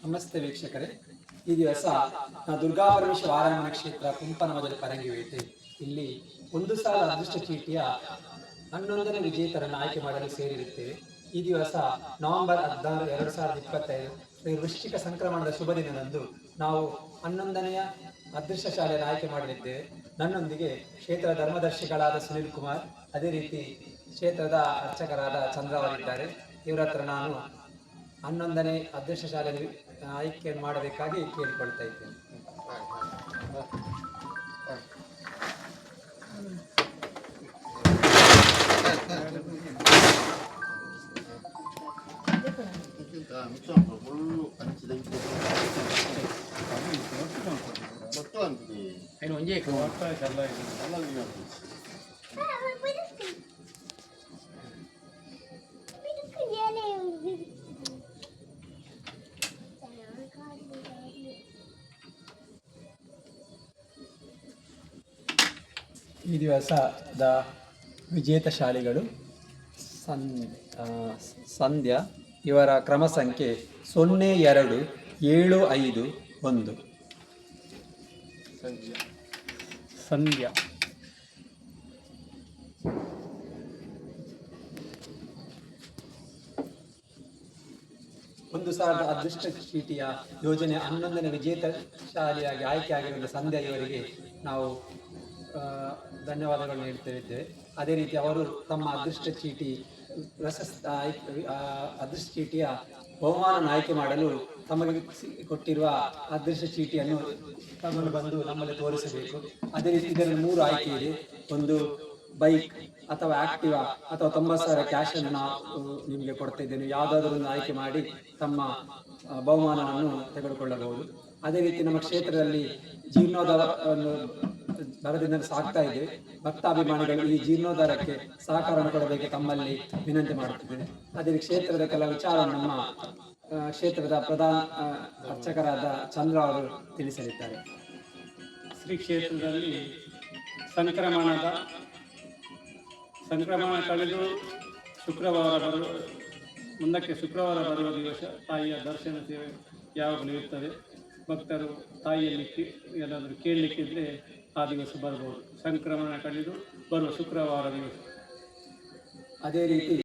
ನಮಸ್ತೆ ವೀಕ್ಷಕರೇ. ಈ ದಿವಸ ದುರ್ಗಾಪರಮೇಶ್ವರ ಆರಾಧನಾ ಕ್ಷೇತ್ರ ಕುಂಪನಮಜಲು ಪರಂಗಿವೇಟೆ ಇಲ್ಲಿ ಒಂದು ಸಾಲ ಅದೃಷ್ಟ ಚೀಟಿಯ 11ನೇ ವಿಜೇತರನ್ನು ಆಯ್ಕೆ ಮಾಡಲು ಸೇರಿರುತ್ತೇವೆ. ಈ ದಿವಸ ನವೆಂಬರ್ 16, 2025 ವೃಶ್ಚಿಕ ಸಂಕ್ರಮಣದ ಶುಭ ದಿನದಂದು ನಾವು 11ನೆಯ ಅದೃಷ್ಟ ಶಾಲೆಯನ್ನು ಆಯ್ಕೆ ಮಾಡಲಿದ್ದೇವೆ. ನನ್ನೊಂದಿಗೆ ಕ್ಷೇತ್ರ ಧರ್ಮದರ್ಶಿಗಳಾದ ಸುನಿಲ್ ಕುಮಾರ್, ಅದೇ ರೀತಿ ಕ್ಷೇತ್ರದ ಅರ್ಚಕರಾದ ಚಂದ್ರ ಅವರಿದ್ದಾರೆ. ಇವರ ಹತ್ರ ನಾನು 11ನೇ ಅದೃಷ್ಟ ಶಾಲೆಯಲ್ಲಿ ಆಯ್ಕೆ ಮಾಡಬೇಕಾಗಿ ಕೇಳಿಕೊಳ್ತಾ ಇದ್ದೇನೆ. ಈ ದಿವಸದ ವಿಜೇತ ಶಾಲೆಗಳು ಸಂಧ್ಯಾ, ಇವರ ಕ್ರಮ ಸಂಖ್ಯೆ 02751. ಸಂಧ್ಯಾ ಒಂದು ಸಾವಿರದ ಅದೃಷ್ಟ ಚೀಟಿಯ ಯೋಜನೆ 11ನೇ ವಿಜೇತ ಶಾಲೆಯಾಗಿ ಆಯ್ಕೆಯಾಗಿರುವ ಸಂಧ್ಯಾ ಇವರಿಗೆ ನಾವು ಧನ್ಯವಾದಗಳನ್ನು ಹೇಳ್ತಿದ್ದೇವೆ. ಅದೇ ರೀತಿ ಅವರು ತಮ್ಮ ಅದೃಷ್ಟ ಚೀಟಿ ಅದೃಷ್ಟ ಚೀಟಿಯ ಬಹುಮಾನ ಆಯ್ಕೆ ಮಾಡಲು ತಮಗೆ ಕೊಟ್ಟಿರುವ ಅದೃಷ್ಟ ಚೀಟಿಯನ್ನು ತಮ್ಮನ್ನು ಬಂದು ನಮ್ಮಲ್ಲಿ ತೋರಿಸಬೇಕು. ಅದೇ ರೀತಿ ಇದರಲ್ಲಿ 3 ಆಯ್ಕೆ ಇದೆ. ಒಂದು ಬೈಕ್ ಅಥವಾ ಆಕ್ಟಿವಾ ಅಥವಾ 90,000 ಕ್ಯಾಶನ್ನು ನಾವು ನಿಮಗೆ ಕೊಡ್ತಾ ಇದ್ದೇನೆ. ಯಾವುದಾದ್ರೂ ಒಂದು ಆಯ್ಕೆ ಮಾಡಿ ತಮ್ಮ ಬಹುಮಾನವನ್ನು ತೆಗೆದುಕೊಳ್ಳಬಹುದು. ಅದೇ ರೀತಿ ನಮ್ಮ ಕ್ಷೇತ್ರದಲ್ಲಿ ಜೀರ್ಣೋದ್ಧಾರವನ್ನು ಬರದಿಂದ ಸಾಗ್ತಾ ಇದೆ. ಭಕ್ತಾಭಿಮಾನಿಗಳು ಈ ಜೀರ್ಣೋದ್ಧಾರಕ್ಕೆ ಸಹಕಾರವನ್ನು ಕೊಡಬೇಕು ತಮ್ಮಲ್ಲಿ ವಿನಂತಿ ಮಾಡುತ್ತಿದ್ದೇನೆ. ಅದೇ ಕ್ಷೇತ್ರದ ಕೆಲವು ವಿಚಾರ ನಮ್ಮ ಕ್ಷೇತ್ರದ ಪ್ರಧಾನ ಅರ್ಚಕರಾದ ಚಂದ್ರ ಅವರು ತಿಳಿಸಲಿದ್ದಾರೆ. ಶ್ರೀ ಕ್ಷೇತ್ರದಲ್ಲಿ ಸಂಕ್ರಮಣ ಕಳೆದು ಮುಂದಕ್ಕೆ ಶುಕ್ರವಾರ ಬರುವ ದಿವಸ ತಾಯಿಯ ದರ್ಶನ ಸೇವೆ ಯಾವಾಗಲೂ ಇರ್ತದೆ. ಭಕ್ತರು ತಾಯಿಯಲ್ಲಿ ಎಲ್ಲಾದರೂ ಕೇಳಲಿಕ್ಕಿದ್ರೆ ಆ ದಿವಸ ಬರ್ಬೋದು. ಸಂಕ್ರಮಣ ಕಳೆದು ಬರುವ ಶುಕ್ರವಾರ ದಿವಸ. ಅದೇ ರೀತಿ